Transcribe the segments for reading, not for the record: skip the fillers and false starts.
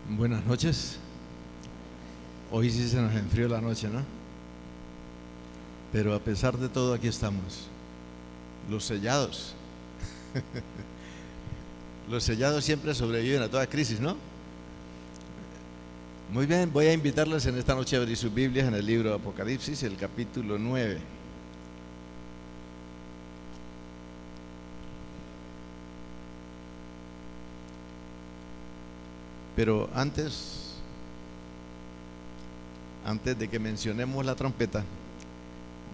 Buenas noches. Hoy sí se nos enfrió la noche, ¿no? Pero a pesar de todo aquí estamos. Los sellados. Los sellados siempre sobreviven a toda crisis, ¿no? Muy bien, voy a invitarles en esta noche a abrir sus Biblias en el libro de Apocalipsis, el capítulo 9. Pero antes de que mencionemos la trompeta,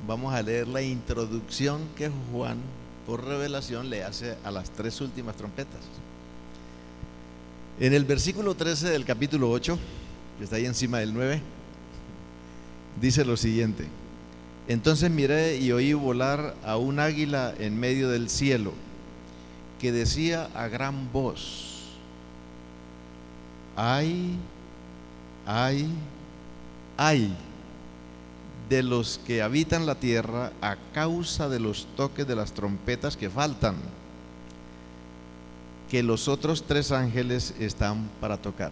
vamos a leer la introducción que Juan, por revelación, le hace a las tres últimas trompetas. En el versículo 13 del capítulo 8, que está ahí encima del 9, dice lo siguiente: Entonces miré y oí volar a un águila en medio del cielo, que decía a gran voz: ay de los que habitan la tierra a causa de los toques de las trompetas que faltan, que los otros tres ángeles están para tocar.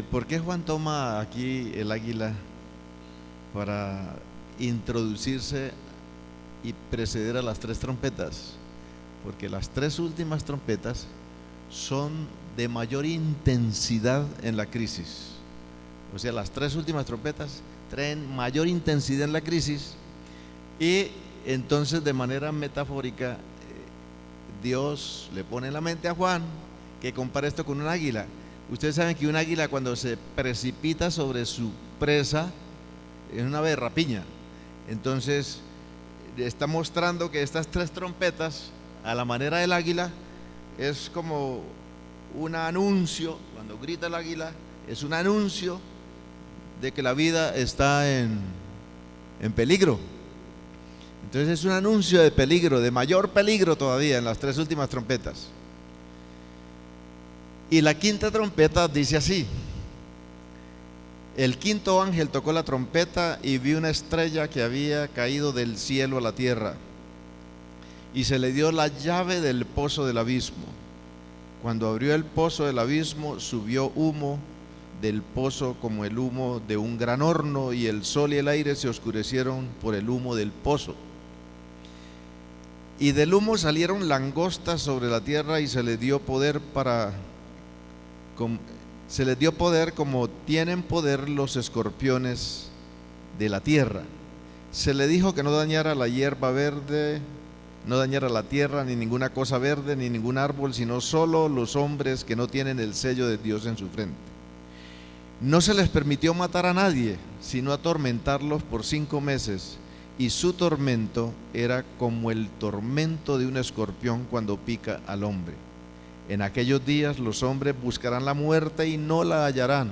¿Por qué Juan toma aquí el águila para introducirse y preceder a las tres trompetas? Porque las tres últimas trompetas son de mayor intensidad en la crisis. O sea, las tres últimas trompetas traen mayor intensidad en la crisis, y entonces, de manera metafórica, Dios le pone en la mente a Juan que compara esto con un águila. Ustedes saben que un águila, cuando se precipita sobre su presa, es una ave de rapiña. Entonces está mostrando que estas tres trompetas, a la manera del águila, es como un anuncio. Cuando grita el águila, es un anuncio de que la vida está en peligro. Entonces es un anuncio de peligro, de mayor peligro todavía, en las tres últimas trompetas. Y la quinta trompeta dice así: El quinto ángel tocó la trompeta y vi una estrella que había caído del cielo a la tierra, y se le dio la llave del pozo del abismo. Cuando abrió el pozo del abismo, subió humo del pozo como el humo de un gran horno, y el sol y el aire se oscurecieron por el humo del pozo. Y del humo salieron langostas sobre la tierra, y se le dio poder como tienen poder los escorpiones de la tierra. Se le dijo que no dañara la hierba verde, no dañara la tierra, ni ninguna cosa verde, ni ningún árbol, sino solo los hombres que no tienen el sello de Dios en su frente. No se les permitió matar a nadie, sino atormentarlos por 5 meses, y su tormento era como el tormento de un escorpión cuando pica al hombre. En aquellos días los hombres buscarán la muerte y no la hallarán,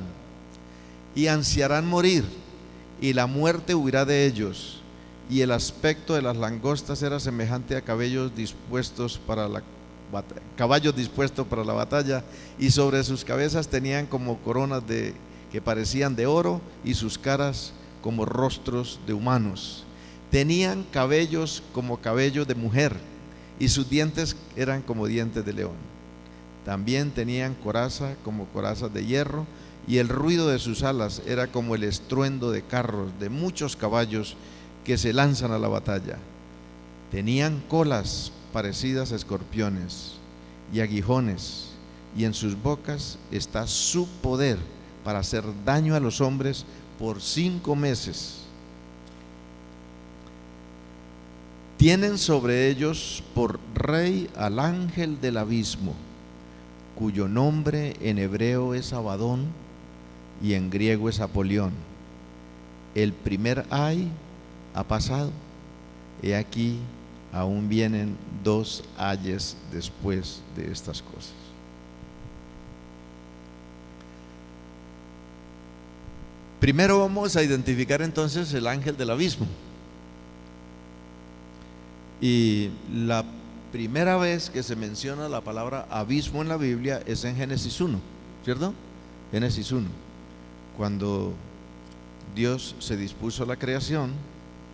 y ansiarán morir, y la muerte huirá de ellos. Y el aspecto de las langostas era semejante a caballos dispuestos para la batalla, y sobre sus cabezas tenían como coronas que parecían de oro, y sus caras como rostros de humanos. Tenían cabellos como cabello de mujer, y sus dientes eran como dientes de león. También tenían coraza como corazas de hierro, y el ruido de sus alas era como el estruendo de carros de muchos caballos que se lanzan a la batalla. Tenían colas parecidas a escorpiones y aguijones, y en sus bocas está su poder para hacer daño a los hombres por 5 meses. Tienen sobre ellos por rey al ángel del abismo, cuyo nombre en hebreo es Abadón y en griego es Apolión. El primer ay ha pasado, he aquí aún vienen 2 ayes después de estas cosas. Primero vamos a identificar entonces el ángel del abismo. Y la primera vez que se menciona la palabra abismo en la Biblia es en Génesis 1, ¿cierto? Génesis 1, cuando Dios se dispuso a la creación,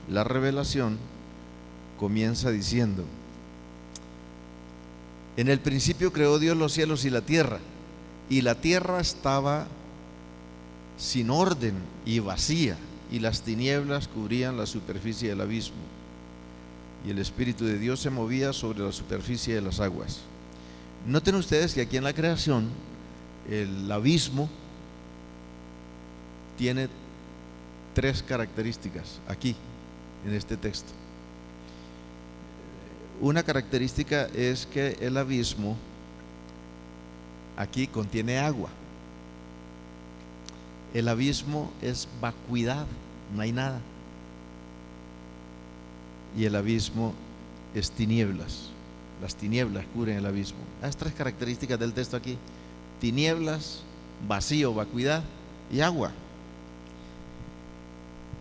la revelación comienza diciendo: En el principio creó Dios los cielos y la tierra, y la tierra estaba sin orden y vacía, y las tinieblas cubrían la superficie del abismo, y el Espíritu de Dios se movía sobre la superficie de las aguas. Noten ustedes que aquí en la creación el abismo tiene tres características aquí en este texto. Una característica es que el abismo aquí contiene agua. El abismo es vacuidad, no hay nada. Y el abismo es tinieblas. Las tinieblas cubren el abismo. Las tres características del texto aquí: tinieblas, vacío, vacuidad y agua.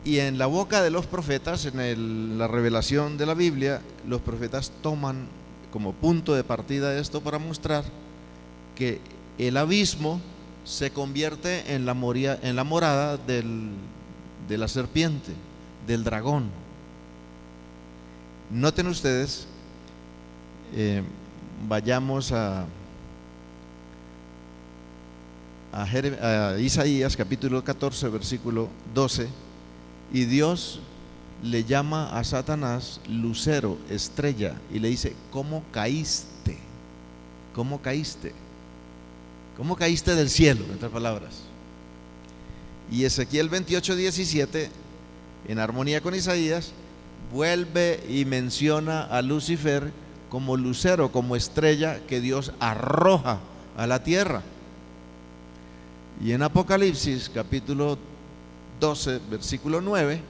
Y en la boca de los profetas, en la revelación de la Biblia, los profetas toman como punto de partida esto para mostrar que el abismo se convierte en la morada de la serpiente, del dragón. Noten ustedes, vayamos a Isaías capítulo 14 versículo 12, y Dios le llama a Satanás lucero, estrella, y le dice: ¿cómo caíste? ¿Cómo caíste? ¿Cómo caíste del cielo? En otras palabras. Y Ezequiel 28:17, en armonía con Isaías, vuelve y menciona a Lucifer como lucero, como estrella que Dios arroja a la tierra. Y en Apocalipsis capítulo 12 versículo 9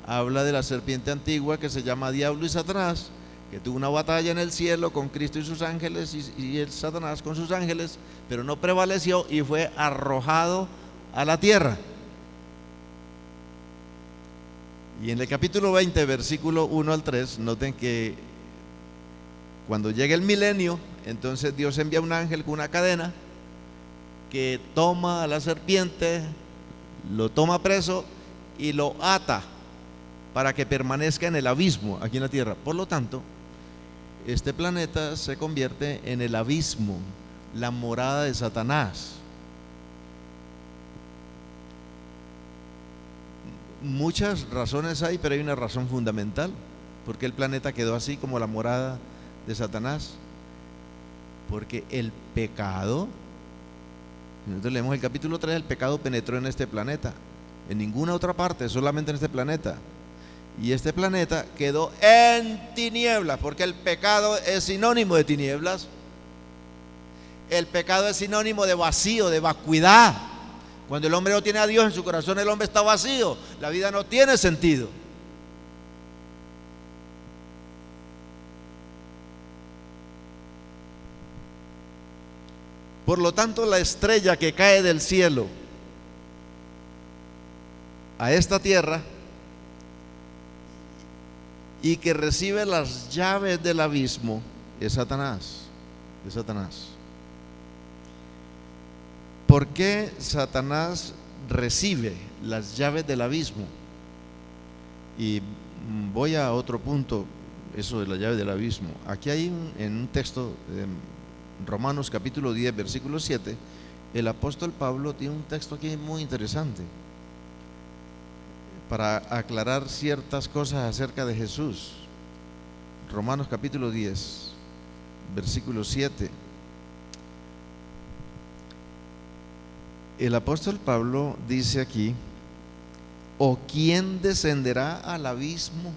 habla de la serpiente antigua que se llama Diablo y Satanás, que tuvo una batalla en el cielo con Cristo y sus ángeles, y el Satanás con sus ángeles, pero no prevaleció y fue arrojado a la tierra. Y en el capítulo 20 versículo 1 al 3, noten que cuando llega el milenio, entonces Dios envía un ángel con una cadena que toma a la serpiente, lo toma preso y lo ata para que permanezca en el abismo aquí en la tierra. Por lo tanto, este planeta se convierte en el abismo, la morada de Satanás. Muchas razones hay, pero hay una razón fundamental. ¿Por qué el planeta quedó así como la morada de Satanás? Porque el pecado, nosotros leemos el capítulo 3, el pecado penetró en este planeta, en ninguna otra parte, solamente en este planeta. Y este planeta quedó en tinieblas, porque el pecado es sinónimo de tinieblas. El pecado es sinónimo de vacío, de vacuidad. Cuando el hombre no tiene a Dios en su corazón, el hombre está vacío, la vida no tiene sentido. Por lo tanto, la estrella que cae del cielo a esta tierra y que recibe las llaves del abismo es Satanás. Es Satanás. ¿Por qué Satanás recibe las llaves del abismo? Y voy a otro punto, eso de las llaves del abismo. Aquí hay en un texto de Romanos capítulo 10 versículo 7, el apóstol Pablo tiene un texto aquí muy interesante para aclarar ciertas cosas acerca de Jesús. Romanos capítulo 10 versículo 7. El apóstol Pablo dice aquí: ¿o quién descenderá al abismo?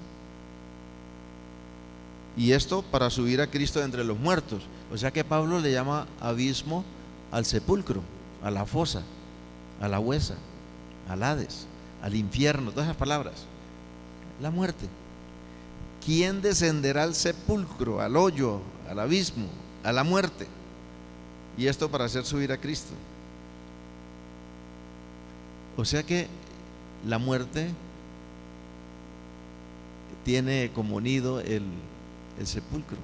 Y esto para subir a Cristo de entre los muertos. O sea que Pablo le llama abismo al sepulcro, a la fosa, a la huesa, al Hades, al infierno, todas esas palabras. La muerte. ¿Quién descenderá al sepulcro, al hoyo, al abismo, a la muerte? Y esto para hacer subir a Cristo. O sea que la muerte tiene como nido el sepulcro.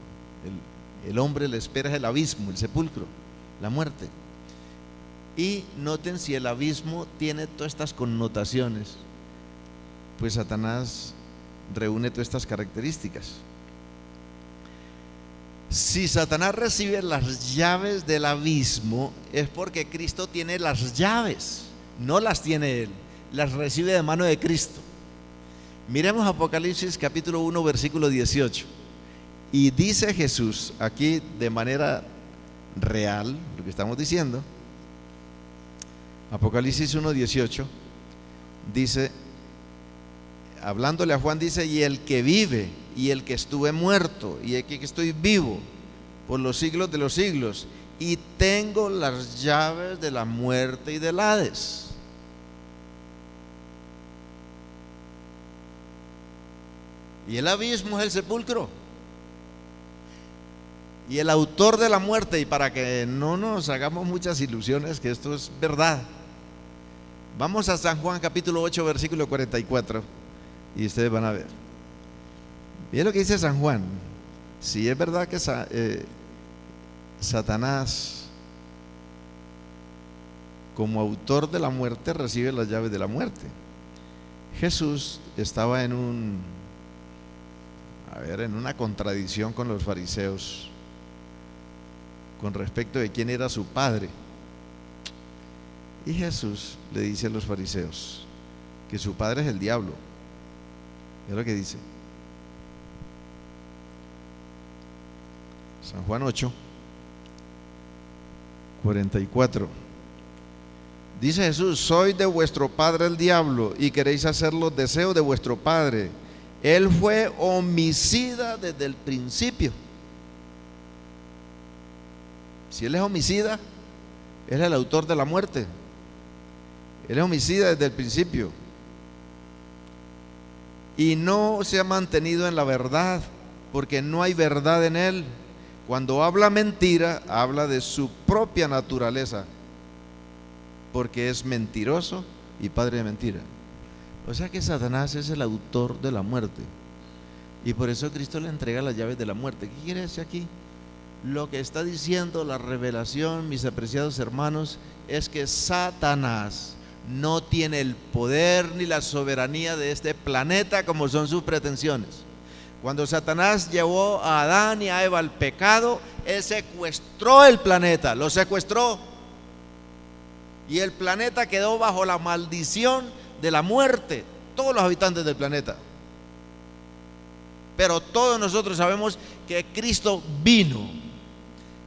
El hombre le espera es el abismo, el sepulcro, la muerte. Y noten si el abismo tiene todas estas connotaciones, pues Satanás reúne todas estas características. Si Satanás recibe las llaves del abismo, es porque Cristo tiene las llaves, no las tiene él, las recibe de mano de Cristo. Miremos Apocalipsis capítulo 1 versículo 18. Y dice Jesús aquí de manera real lo que estamos diciendo. Apocalipsis 1, 18 dice, hablándole a Juan, dice: y el que vive, y el que estuve muerto, y el que estoy vivo por los siglos de los siglos, y tengo las llaves de la muerte y del Hades. Y el abismo es el sepulcro. Y el autor de la muerte, y para que no nos hagamos muchas ilusiones que esto es verdad, vamos a San Juan capítulo 8 versículo 44 y ustedes van a ver. Miren lo que dice San Juan. Si es verdad que Satanás como autor de la muerte recibe las llaves de la muerte, Jesús estaba en una contradicción con los fariseos con respecto de quién era su padre. Y Jesús le dice a los fariseos que su padre es el diablo. Es lo que dice San Juan 8, 44. Dice Jesús: soy de vuestro padre el diablo, y queréis hacer los deseos de vuestro padre. Él fue homicida desde el principio. Si él es homicida, él es el autor de la muerte. Él es homicida desde el principio. Y no se ha mantenido en la verdad, porque no hay verdad en él. Cuando habla mentira, habla de su propia naturaleza, porque es mentiroso y padre de mentira. O sea que Satanás es el autor de la muerte, y por eso Cristo le entrega las llaves de la muerte. ¿Qué quiere decir aquí? Lo que está diciendo la revelación, mis apreciados hermanos, es que Satanás no tiene el poder ni la soberanía de este planeta como son sus pretensiones. Cuando Satanás llevó a Adán y a Eva al pecado, él secuestró el planeta, lo secuestró, y el planeta quedó bajo la maldición de la muerte, todos los habitantes del planeta. Pero todos nosotros sabemos que Cristo vino,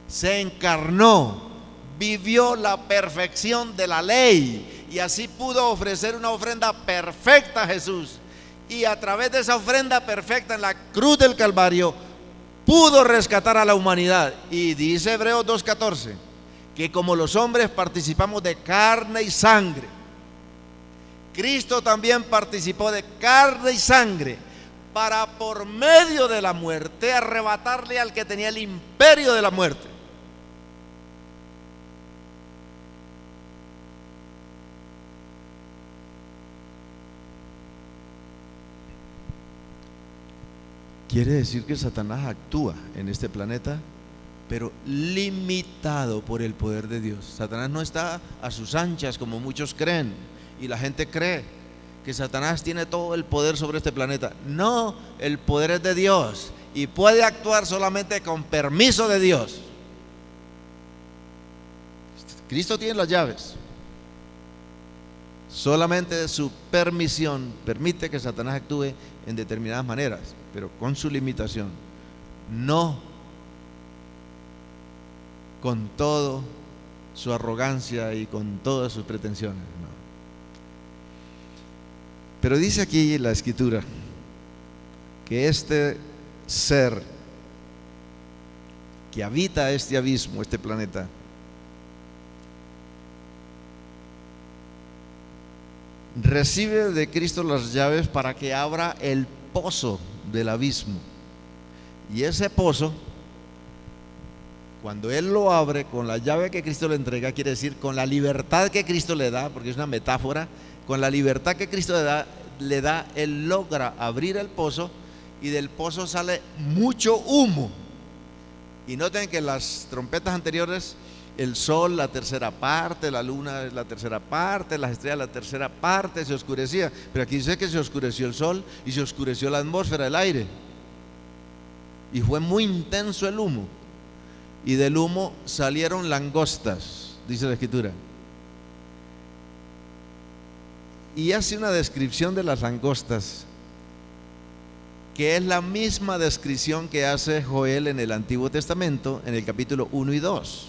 se encarnó, vivió la perfección de la ley, y así pudo ofrecer una ofrenda perfecta a Jesús. Y a través de esa ofrenda perfecta en la cruz del Calvario pudo rescatar a la humanidad. Y dice Hebreos 2:14 que como los hombres participamos de carne y sangre, Cristo también participó de carne y sangre para, por medio de la muerte, arrebatarle al que tenía el imperio de la muerte. Quiere decir que Satanás actúa en este planeta, pero limitado por el poder de Dios. Satanás no está a sus anchas como muchos creen, y la gente cree que Satanás tiene todo el poder sobre este planeta. No, el poder es de Dios y puede actuar solamente con permiso de Dios. Cristo tiene las llaves. Solamente su permisión permite que Satanás actúe en determinadas maneras, pero con su limitación, no con todo su arrogancia y con todas sus pretensiones, no. Pero dice aquí la Escritura que este ser que habita este abismo, este planeta, recibe de Cristo las llaves para que abra el pozo del abismo. Y ese pozo, cuando él lo abre con la llave que Cristo le entrega, quiere decir con la libertad que Cristo le da, porque es una metáfora, con la libertad que Cristo le da, él logra abrir el pozo, y del pozo sale mucho humo. Y noten que en las trompetas anteriores, el sol la tercera parte, la luna la tercera parte, las estrellas la tercera parte, se oscurecía. Pero aquí dice que se oscureció el sol y se oscureció la atmósfera, el aire. y fue muy intenso el humo, y del humo salieron langostas, dice la Escritura. Y hace una descripción de las langostas que es la misma descripción que hace Joel en el Antiguo Testamento, en el capítulo 1 y 2.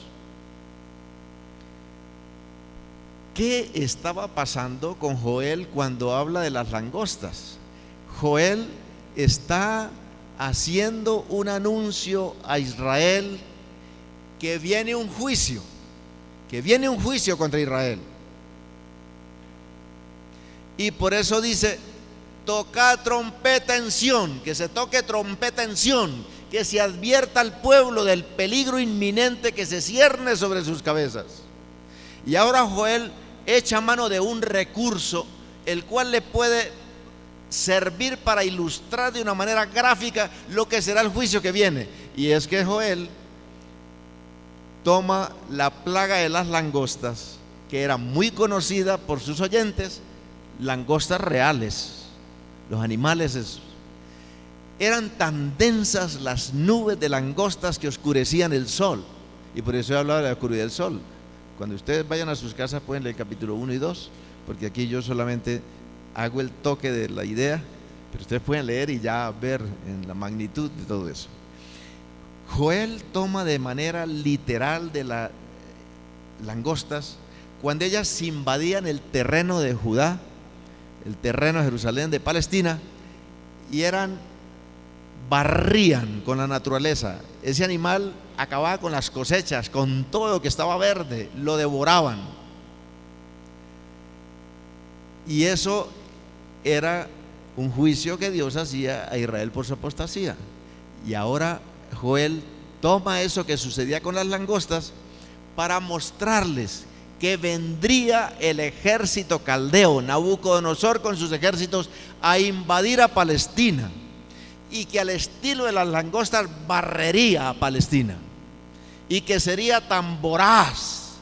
¿Qué estaba pasando con Joel cuando habla de las langostas? Joel está haciendo un anuncio a Israel que viene un juicio contra Israel. Y por eso dice: toca trompeta en Sión, que se toque trompeta en Sión, que se advierta al pueblo del peligro inminente que se cierne sobre sus cabezas. Y ahora Joel echa mano de un recurso, el cual le puede servir para ilustrar de una manera gráfica lo que será el juicio que viene. Y es que Joel toma la plaga de las langostas, que era muy conocida por sus oyentes, langostas reales. Los animales esos, eran tan densas las nubes de langostas que oscurecían el sol. Y por eso he hablado de la oscuridad del sol. Cuando ustedes vayan a sus casas pueden leer el capítulo 1 y 2, porque aquí yo solamente hago el toque de la idea, pero ustedes pueden leer y ya ver en la magnitud de todo eso. Joel toma de manera literal de las langostas cuando ellas invadían el terreno de Judá, el terreno de Jerusalén, de Palestina, y barrían con la naturaleza. Ese animal acababa con las cosechas, con todo lo que estaba verde, lo devoraban. Y eso era un juicio que Dios hacía a Israel por su apostasía. Y ahora Joel toma eso que sucedía con las langostas para mostrarles que vendría el ejército caldeo, Nabucodonosor con sus ejércitos, a invadir a Palestina, y que al estilo de las langostas barrería a Palestina, y que sería tan voraz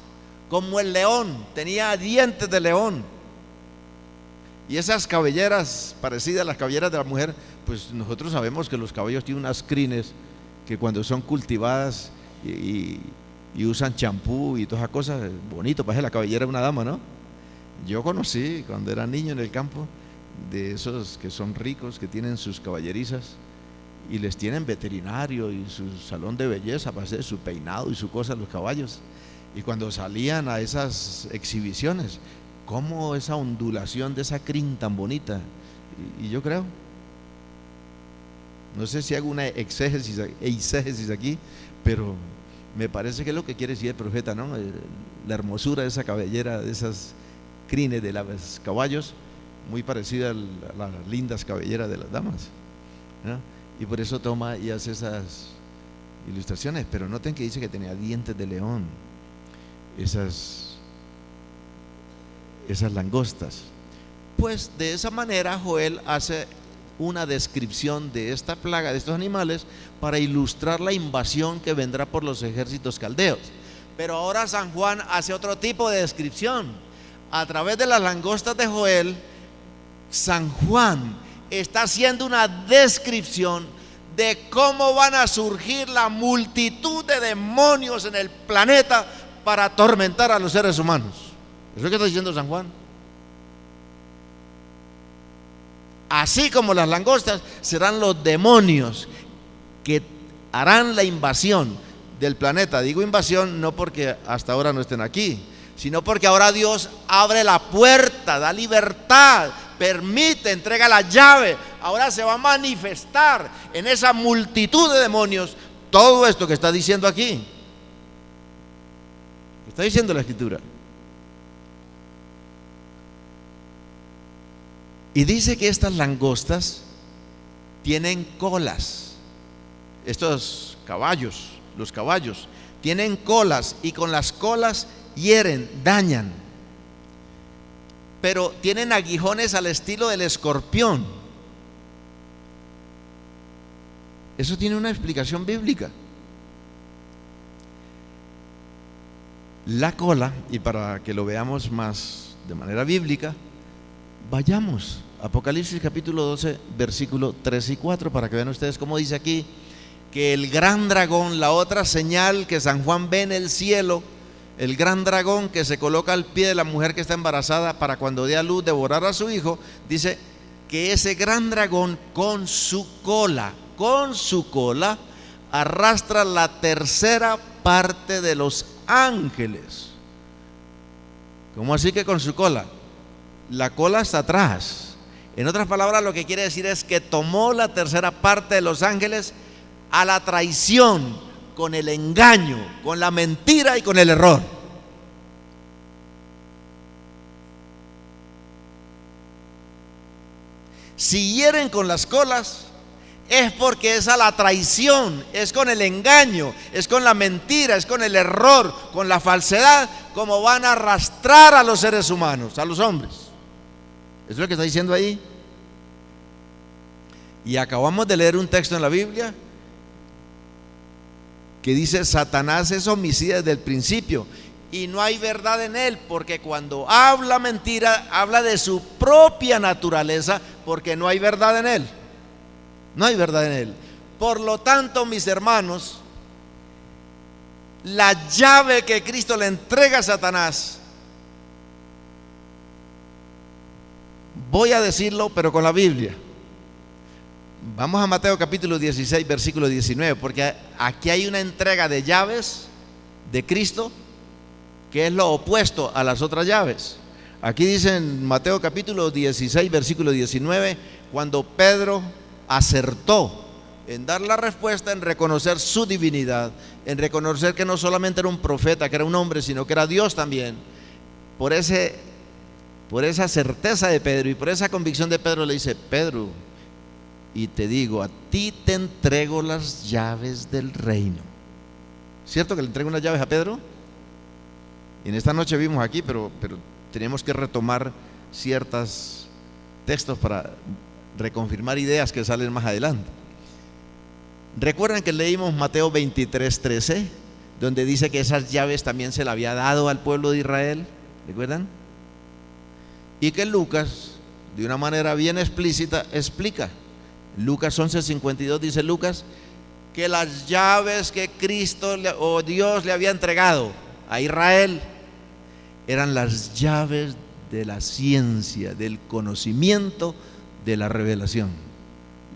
como el león, tenía dientes de león, y esas cabelleras parecidas a las cabelleras de la mujer. Pues nosotros sabemos que los caballos tienen unas crines que cuando son cultivadas y usan champú y todas esas cosas, bonito, parece la cabellera de una dama, ¿no? Yo conocí cuando era niño en el campo de esos que son ricos, que tienen sus caballerizas y les tienen veterinario y su salón de belleza para hacer su peinado y su cosa los caballos. Y cuando salían a esas exhibiciones, cómo esa ondulación de esa crin tan bonita. Y yo creo, no sé si hago una exégesis aquí, pero me parece que es lo que quiere decir el profeta, ¿no? La hermosura de esa cabellera, de esas crines de los caballos, muy parecida a las lindas cabelleras de las damas, ¿no? Y por eso toma y hace esas ilustraciones. Pero noten que dice que tenía dientes de león, esas langostas. Pues de esa manera Joel hace una descripción de esta plaga, de estos animales, para ilustrar la invasión que vendrá por los ejércitos caldeos. Pero ahora San Juan hace otro tipo de descripción. A través de las langostas de Joel, San Juan está haciendo una descripción de cómo van a surgir la multitud de demonios en el planeta para atormentar a los seres humanos. ¿Eso es lo que está diciendo San Juan? Así como las langostas, serán los demonios que harán la invasión del planeta. Digo invasión no porque hasta ahora no estén aquí, sino porque ahora Dios abre la puerta, da libertad, permite, entrega la llave. Ahora se va a manifestar en esa multitud de demonios todo esto que está diciendo aquí. Está diciendo la Escritura. Y dice que estas langostas tienen colas. Estos caballos, los caballos, tienen colas, y con las colas hieren, dañan. Pero tienen aguijones al estilo del escorpión. Eso tiene una explicación bíblica. La cola, y para que lo veamos más de manera bíblica, vayamos Apocalipsis capítulo 12, versículo 3 y 4, para que vean ustedes cómo dice aquí: que el gran dragón, la otra señal que San Juan ve en el cielo, el gran dragón que se coloca al pie de la mujer que está embarazada para cuando dé a luz devorar a su hijo, dice que ese gran dragón con su cola, arrastra la tercera parte de los ángeles. ¿Cómo así que con su cola? La cola está atrás. En otras palabras, lo que quiere decir es que tomó la tercera parte de los ángeles a la traición, con el engaño, con la mentira y con el error. Si hieren con las colas, es porque es a la traición, es con el engaño, es con la mentira, es con el error, con la falsedad, como van a arrastrar a los seres humanos, a los hombres. Eso es lo que está diciendo ahí. Y acabamos de leer un texto en la Biblia que dice: Satanás es homicida desde el principio y no hay verdad en él, porque cuando habla mentira, habla de su propia naturaleza, porque no hay verdad en él. No hay verdad en él. Por lo tanto, mis hermanos, la llave que Cristo le entrega a Satanás, voy a decirlo, pero con la Biblia. Vamos a Mateo capítulo 16, versículo 19, porque aquí hay una entrega de llaves de Cristo que es lo opuesto a las otras llaves. Aquí dice en Mateo capítulo 16, versículo 19, cuando Pedro acertó en dar la respuesta, en reconocer su divinidad, en reconocer que no solamente era un profeta, que era un hombre, sino que era Dios también. Por esa certeza de Pedro y por esa convicción de Pedro, le dice: Pedro, y te digo, a ti te entrego las llaves del reino. ¿Cierto que le entrego unas llaves a Pedro? Y en esta noche vimos aquí, pero tenemos que retomar ciertos textos para reconfirmar ideas que salen más adelante. Recuerdan que leímos Mateo 23, 13, donde dice que esas llaves también se le había dado al pueblo de Israel. ¿Recuerdan? Y que Lucas, de una manera bien explícita, explica. Lucas 11:52 dice Lucas que las llaves que Cristo o Dios le había entregado a Israel eran las llaves de la ciencia, del conocimiento, de la revelación.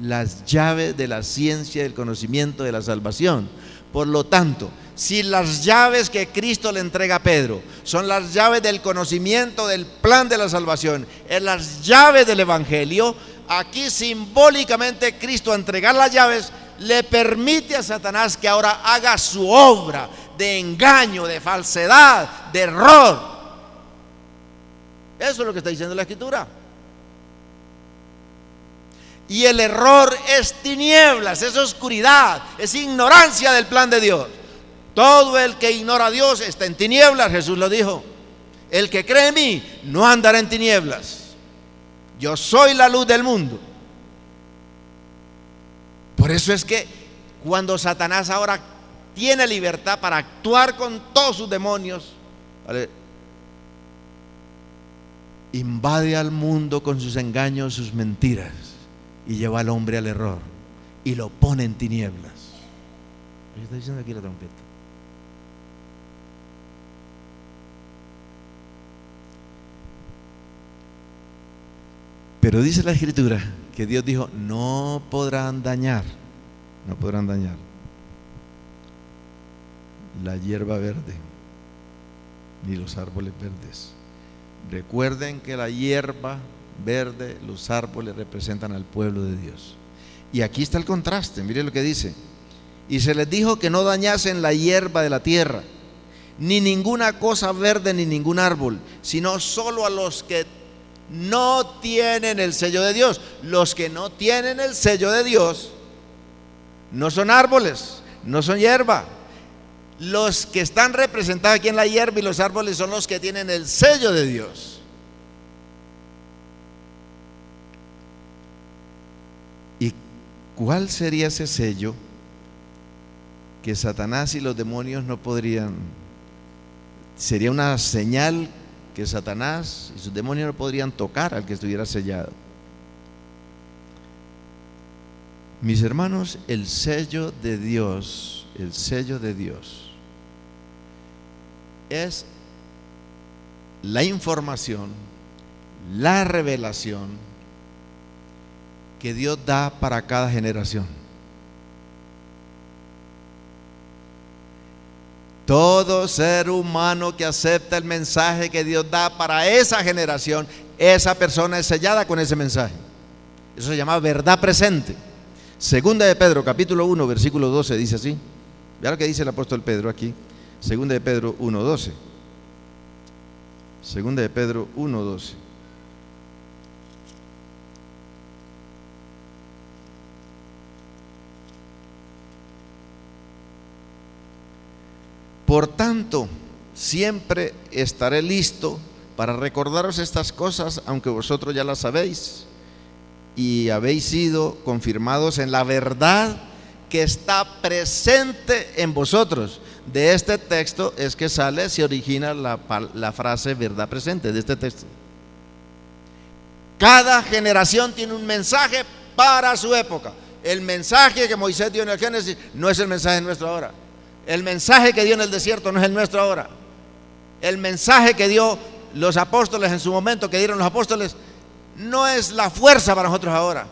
Las llaves de la ciencia, del conocimiento, de la salvación. Por lo tanto, si las llaves que Cristo le entrega a Pedro son las llaves del conocimiento del plan de la salvación, es las llaves del evangelio, aquí simbólicamente Cristo, al entregar las llaves, le permite a Satanás que ahora haga su obra de engaño, de falsedad, de error. Eso es lo que está diciendo la Escritura. Y el error es tinieblas, es oscuridad, es ignorancia del plan de Dios. Todo el que ignora a Dios está en tinieblas, Jesús lo dijo. El que cree en mí no andará en tinieblas. Yo soy la luz del mundo. Por eso es que cuando Satanás ahora tiene libertad para actuar con todos sus demonios, ¿vale?, invade al mundo con sus engaños, sus mentiras, y lleva al hombre al error y lo pone en tinieblas. ¿Qué está diciendo aquí la trompeta? Pero dice la Escritura que Dios dijo: no podrán dañar la hierba verde ni los árboles verdes. Recuerden que la hierba verde, los árboles representan al pueblo de Dios. Y aquí está el contraste, mire lo que dice: y se les dijo que no dañasen la hierba de la tierra, ni ninguna cosa verde, ni ningún árbol, sino solo a los que no tienen el sello de Dios. Los que no tienen el sello de Dios no son árboles, no son hierba. Los que están representados aquí en la hierba y los árboles son los que tienen el sello de Dios. ¿Y cuál sería ese sello que Satanás y los demonios no podrían? Sería una señal que Satanás y sus demonios no podrían tocar al que estuviera sellado. Mis hermanos, el sello de Dios es la información, la revelación que Dios da para cada generación. Todo ser humano que acepta el mensaje que Dios da para esa generación, esa persona es sellada con ese mensaje. Eso se llama verdad presente. Segunda de Pedro, capítulo 1, versículo 12, dice así. Vea lo que dice el apóstol Pedro aquí. Segunda de Pedro 1, 12. Segunda de Pedro 1, 12. Por tanto, siempre estaré listo para recordaros estas cosas, aunque vosotros ya las sabéis y habéis sido confirmados en la verdad que está presente en vosotros. De este texto es que se origina la frase verdad presente, de este texto. Cada generación tiene un mensaje para su época. El mensaje que Moisés dio en el Génesis no es el mensaje nuestro ahora. El mensaje que dio en el desierto no es el nuestro ahora. El mensaje que dio los apóstoles en su momento, que dieron los apóstoles, no es la fuerza para nosotros ahora.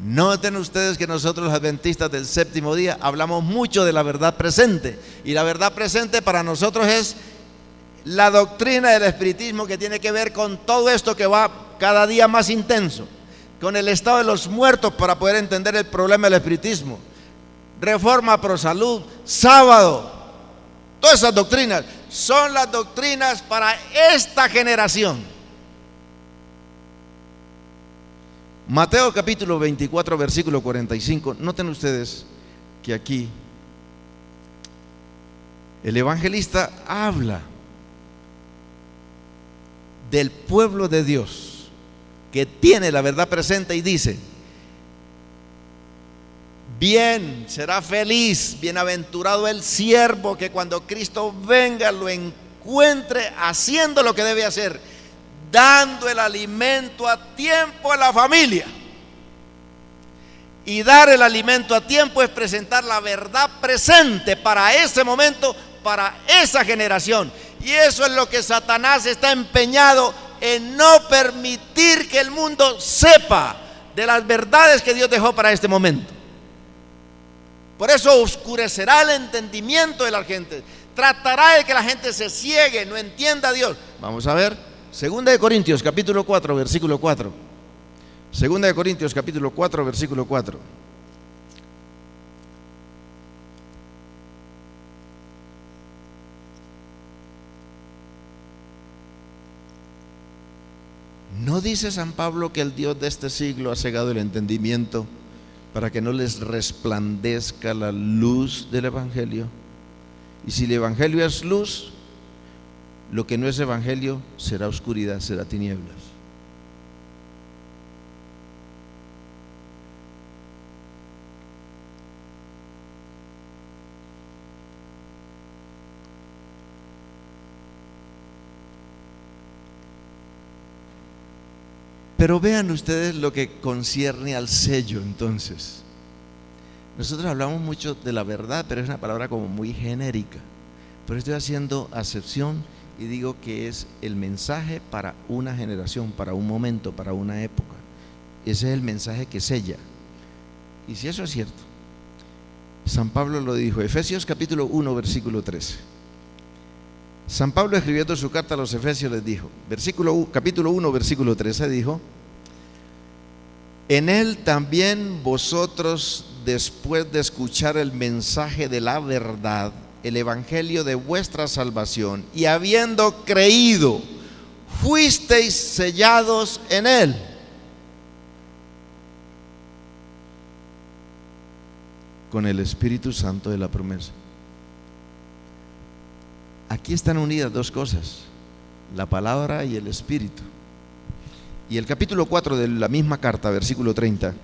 Noten ustedes que nosotros los adventistas del séptimo día hablamos mucho de la verdad presente, y la verdad presente para nosotros es la doctrina del espiritismo, que tiene que ver con todo esto que va cada día más intenso, con el estado de los muertos para poder entender el problema del espiritismo, Reforma Pro Salud, Sábado. Todas esas doctrinas son las doctrinas para esta generación. Mateo capítulo 24, versículo 45. Noten ustedes que aquí el evangelista habla del pueblo de Dios que tiene la verdad presente y dice: bien, será feliz, bienaventurado el siervo que cuando Cristo venga lo encuentre haciendo lo que debe hacer, dando el alimento a tiempo a la familia. Y dar el alimento a tiempo es presentar la verdad presente para ese momento, para esa generación. Y eso es lo que Satanás está empeñado en no permitir que el mundo sepa de las verdades que Dios dejó para este momento. Por eso oscurecerá el entendimiento de la gente, tratará de que la gente se ciegue, no entienda a Dios. Vamos a ver, Segunda de Corintios capítulo 4, versículo 4. Segunda de Corintios capítulo 4, versículo 4. ¿No dice San Pablo que el Dios de este siglo ha cegado el entendimiento para que no les resplandezca la luz del evangelio? Y si el evangelio es luz, lo que no es evangelio será oscuridad, será tinieblas. Pero vean ustedes lo que concierne al sello. Entonces, nosotros hablamos mucho de la verdad, pero es una palabra como muy genérica. Pero estoy haciendo acepción y digo que es el mensaje para una generación, para un momento, para una época. Ese es el mensaje que sella. Y si eso es cierto, San Pablo lo dijo, Efesios capítulo 1, versículo 13. San Pablo, escribiendo su carta a los Efesios, les dijo, capítulo 1, versículo 13, dijo: en él también vosotros, después de escuchar el mensaje de la verdad, el evangelio de vuestra salvación, y habiendo creído, fuisteis sellados en él. Con el Espíritu Santo de la promesa. Aquí están unidas dos cosas, la palabra y el Espíritu. Y el capítulo 4 de la misma carta, versículo 30,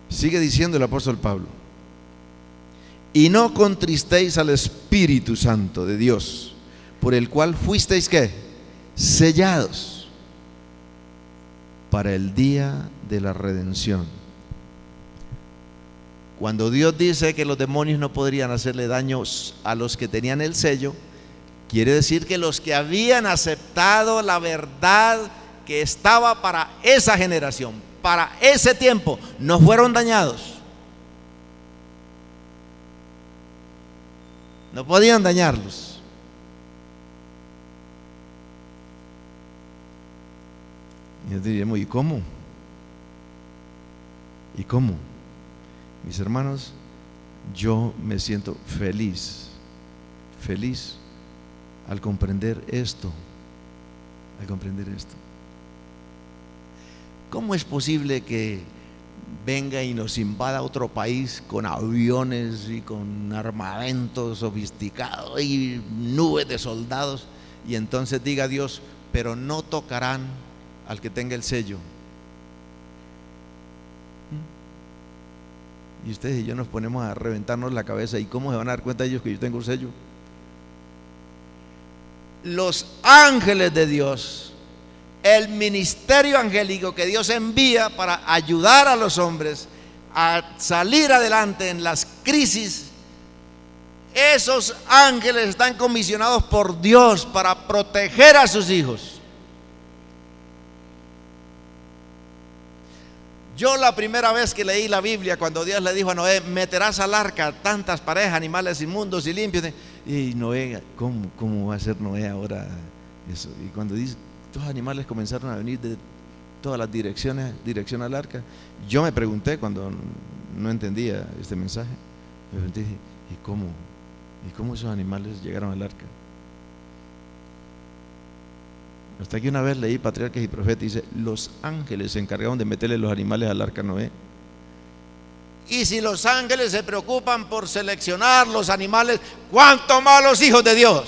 sigue diciendo el apóstol Pablo: y no contristéis al Espíritu Santo de Dios, por el cual fuisteis ¿qué? Sellados. para el día de la redención. Cuando Dios dice que los demonios no podrían hacerle daño a los que tenían el sello, quiere decir que los que habían aceptado la verdad que estaba para esa generación, para ese tiempo, no fueron dañados. No podían dañarlos. Y diríamos, ¿y cómo? ¿Y cómo? Mis hermanos, yo me siento feliz al comprender esto, ¿Cómo es posible que venga y nos invada otro país con aviones y con armamento sofisticado y nubes de soldados, y entonces diga Dios, pero no tocarán al que tenga el sello? Y ustedes y yo nos ponemos a reventarnos la cabeza, ¿y cómo se van a dar cuenta ellos que yo tengo un sello? Los ángeles de Dios, el ministerio angélico que Dios envía para ayudar a los hombres a salir adelante en las crisis, esos ángeles están comisionados por Dios para proteger a sus hijos. Yo la primera vez que leí la Biblia, cuando Dios le dijo a Noé, meterás al arca tantas parejas, animales inmundos y limpios, y Noé, ¿cómo va a ser Noé ahora eso? Y cuando dice, estos animales comenzaron a venir de todas las direcciones, dirección al arca, yo me pregunté cuando no entendía este mensaje, me pregunté, ¿y cómo esos animales llegaron al arca? Hasta que una vez leí Patriarcas y Profetas y dice, los ángeles se encargaron de meterle los animales al arca a Noé. Y si los ángeles se preocupan por seleccionar los animales, ¿cuánto más los hijos de Dios?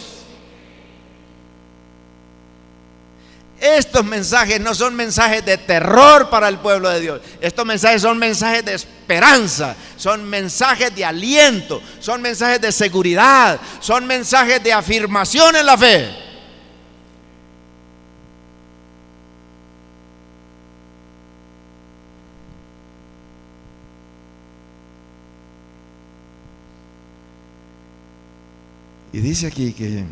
Estos mensajes no son mensajes de terror para el pueblo de Dios. Estos mensajes son mensajes de esperanza, son mensajes de aliento, son mensajes de seguridad, son mensajes de afirmación en la fe. Y dice aquí que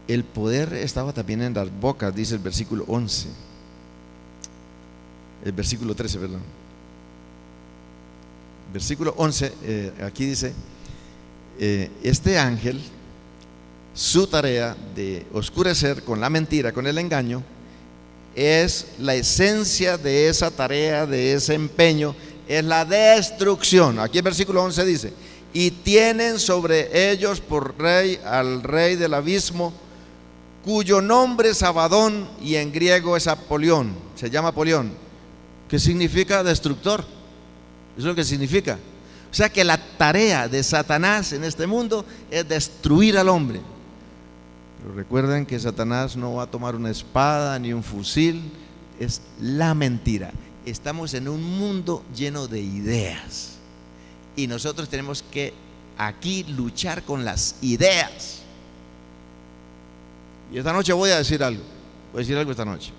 el poder estaba también en las bocas, dice el versículo 11. El versículo 13, perdón. Versículo 11, aquí dice, este ángel, su tarea de oscurecer con la mentira, con el engaño, es la esencia de esa tarea, de ese empeño, es la destrucción. Aquí el versículo 11 dice, y tienen sobre ellos por rey al rey del abismo, cuyo nombre es Abadón y en griego es Apolión, se llama Apolión, que significa destructor. Eso es lo que significa. O sea que la tarea de Satanás en este mundo es destruir al hombre. Pero recuerden que Satanás no va a tomar una espada ni un fusil, es la mentira. Estamos en un mundo lleno de ideas y nosotros tenemos que aquí luchar con las ideas. Y esta noche voy a decir algo esta noche.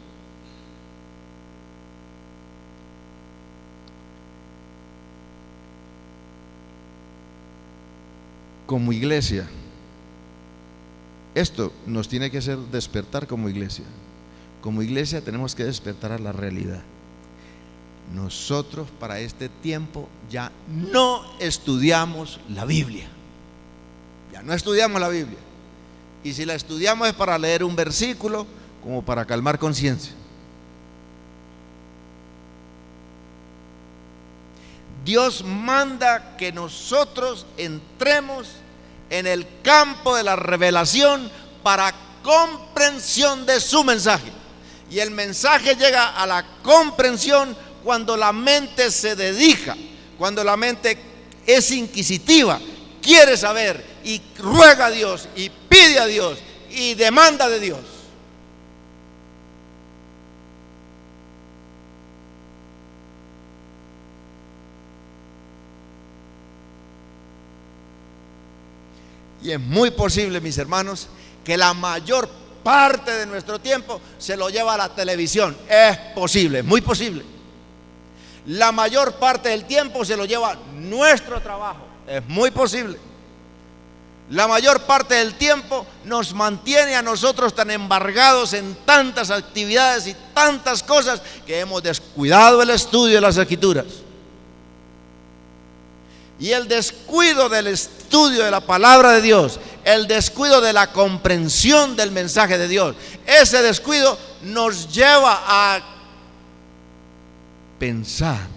Como iglesia, esto nos tiene que hacer despertar como iglesia. Como iglesia tenemos que despertar a la realidad. Nosotros para este tiempo ya no estudiamos la Biblia. Ya no estudiamos la Biblia. Y si la estudiamos es para leer un versículo, como para calmar conciencia. Dios manda que nosotros entremos en el campo de la revelación para comprensión de su mensaje. Y el mensaje llega a la comprensión cuando la mente se dedica, cuando la mente es inquisitiva, quiere saber y ruega a Dios y pide a Dios y demanda de Dios. Y es muy posible, mis hermanos, que la mayor parte de nuestro tiempo se lo lleva a la televisión. Es posible, muy posible. La mayor parte del tiempo se lo lleva nuestro trabajo. Es muy posible. La mayor parte del tiempo nos mantiene a nosotros tan embargados en tantas actividades y tantas cosas que hemos descuidado el estudio de las Escrituras. Y el descuido del estudio de la palabra de Dios, el descuido de la comprensión del mensaje de Dios, ese descuido nos lleva a pensar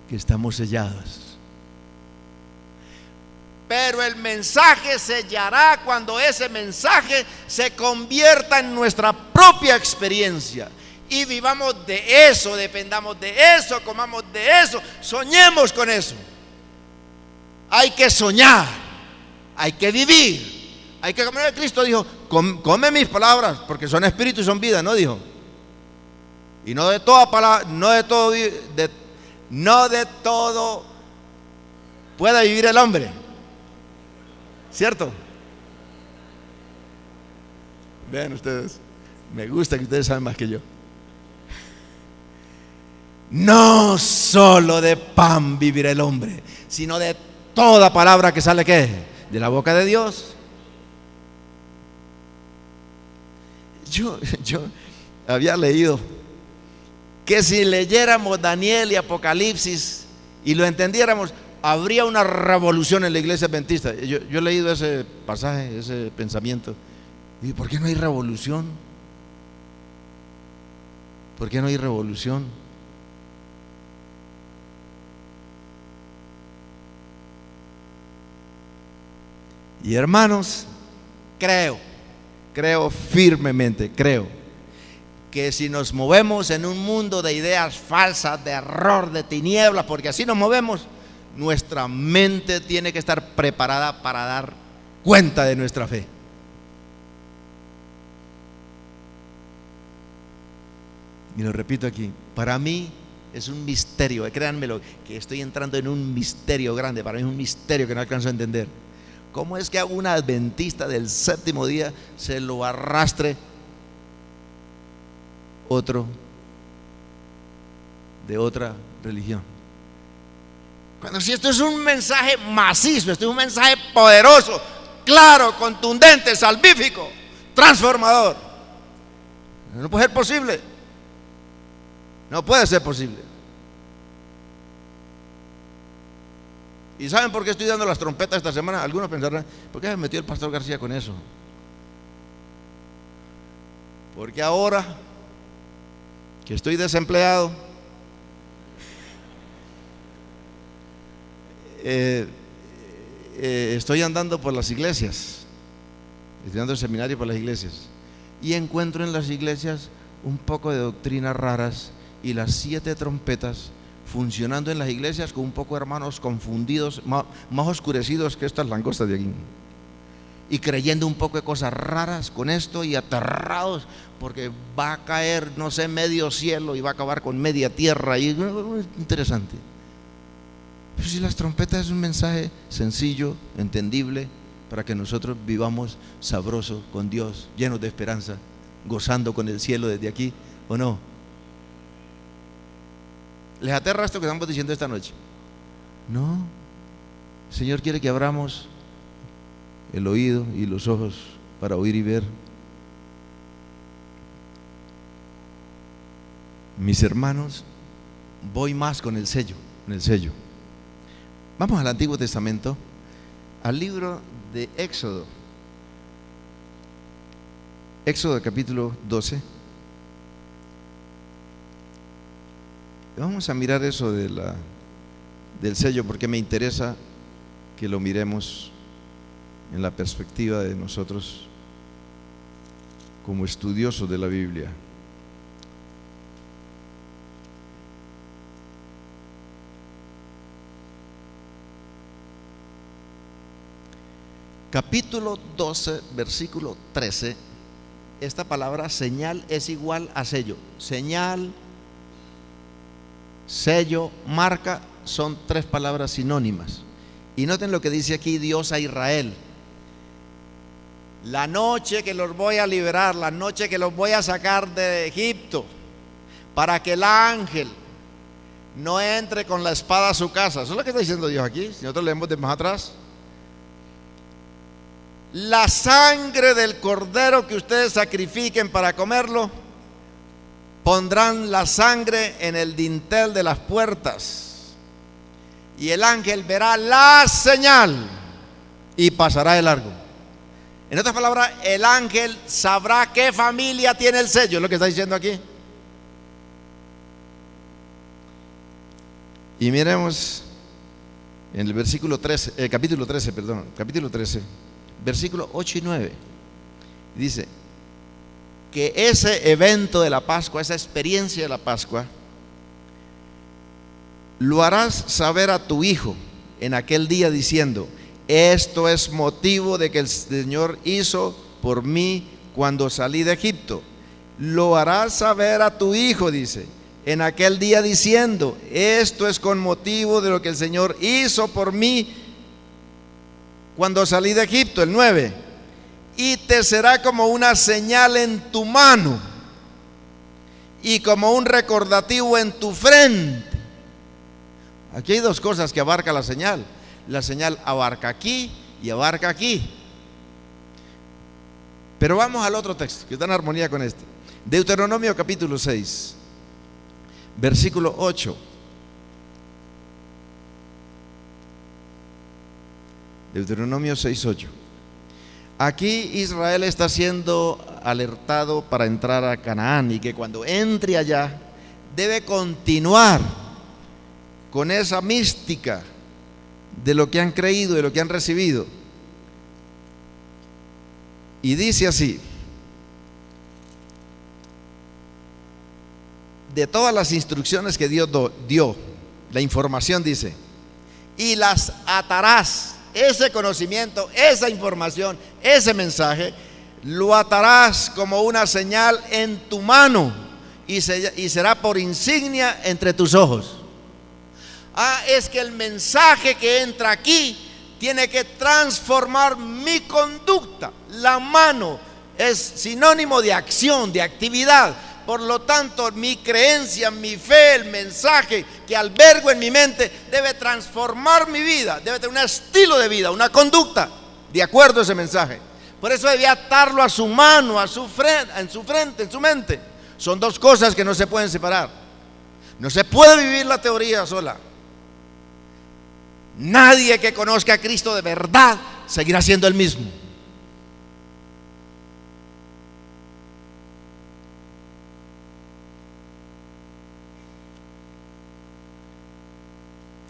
que estamos sellados. Pero el mensaje sellará cuando ese mensaje se convierta en nuestra propia experiencia y vivamos de eso, dependamos de eso, comamos de eso, soñemos con eso. Hay que soñar, hay que vivir, hay que comer. Cristo dijo: come mis palabras, porque son espíritu y son vida, ¿no? Dijo. Y no de toda palabra, no de todo puede vivir el hombre, ¿cierto? Vean ustedes, me gusta que ustedes saben más que yo. No solo de pan vivirá el hombre, sino de toda palabra que sale, ¿qué? De la boca de Dios. Yo había leído que si leyéramos Daniel y Apocalipsis y lo entendiéramos, habría una revolución en la iglesia adventista. Yo he leído ese pasaje, ese pensamiento. ¿Y por qué no hay revolución? ¿Por qué no hay revolución? Y hermanos, creo firmemente, que si nos movemos en un mundo de ideas falsas, de error, de tinieblas, porque así nos movemos, nuestra mente tiene que estar preparada para dar cuenta de nuestra fe. Y lo repito aquí, para mí es un misterio, créanmelo, que estoy entrando en un misterio grande. Para mí es un misterio que no alcanzo a entender. ¿Cómo es que a una adventista del séptimo día se lo arrastre otro de otra religión? Cuando si esto es un mensaje macizo, esto es un mensaje poderoso, claro, contundente, salvífico, transformador. No puede ser posible. No puede ser posible. ¿Y saben por qué estoy dando las trompetas esta semana? Algunos pensarán: ¿por qué se metió el pastor García con eso? Porque ahora que estoy desempleado, estoy andando por las iglesias, estoy dando el seminario por las iglesias, y encuentro en las iglesias un poco de doctrinas raras y las 7 trompetas funcionando en las iglesias con un poco de hermanos confundidos, más oscurecidos que estas langostas de aquí, y creyendo un poco de cosas raras con esto y aterrados porque va a caer, no sé, medio cielo y va a acabar con media tierra. Y interesante. Pero si las trompetas es un mensaje sencillo, entendible, para que nosotros vivamos sabroso con Dios, llenos de esperanza, gozando con el cielo desde aquí, ¿o no? ¿Les aterra esto que estamos diciendo esta noche? No. El Señor quiere que abramos el oído y los ojos para oír y ver. Mis hermanos, voy más con el sello, Vamos al Antiguo Testamento, al libro de Éxodo. Éxodo capítulo 12. Vamos a mirar eso del sello, porque me interesa que lo miremos en la perspectiva de nosotros como estudiosos de la Biblia. Capítulo 12, versículo 13. Esta palabra señal es igual a sello. Señal, sello, marca, son 3 palabras sinónimas. Y noten lo que dice aquí Dios a Israel: la noche que los voy a liberar, la noche que los voy a sacar de Egipto, para que el ángel no entre con la espada a su casa. Eso es lo que está diciendo Dios aquí. Si nosotros leemos de más atrás, la sangre del cordero que ustedes sacrifiquen para comerlo, pondrán la sangre en el dintel de las puertas, y el ángel verá la señal y pasará de largo. En otras palabras, el ángel sabrá qué familia tiene el sello, es lo que está diciendo aquí. Y miremos en el versículo 13, capítulo 13, versículos 8 y 9. Dice que ese evento de la Pascua, esa experiencia de la Pascua, lo harás saber a tu hijo en aquel día diciendo: esto es motivo de que el Señor hizo por mí cuando salí de Egipto. Lo harás saber a tu hijo, dice, en aquel día diciendo: esto es con motivo de lo que el Señor hizo por mí cuando salí de Egipto. El 9: y te será como una señal en tu mano y como un recordativo en tu frente. Aquí hay dos cosas que abarca la señal. La señal abarca aquí y abarca aquí. Pero vamos al otro texto que está en armonía con este. Deuteronomio capítulo 6, versículo 8. Deuteronomio 6:8. Aquí Israel está siendo alertado para entrar a Canaán, y que cuando entre allá debe continuar con esa mística de lo que han creído, de lo que han recibido. Y dice así: de todas las instrucciones que Dios dio, la información dice: y las atarás. Ese conocimiento, esa información, ese mensaje, lo atarás como una señal en tu mano y será por insignia entre tus ojos. Es que el mensaje que entra aquí tiene que transformar mi conducta. La mano es sinónimo de acción, de actividad. Por lo tanto, mi creencia, mi fe, el mensaje que albergo en mi mente debe transformar mi vida, debe tener un estilo de vida, una conducta de acuerdo a ese mensaje. Por eso debía atarlo a su mano, a su frente, en su mente. Son dos cosas que no se pueden separar. No se puede vivir la teoría sola. Nadie que conozca a Cristo de verdad seguirá siendo el mismo.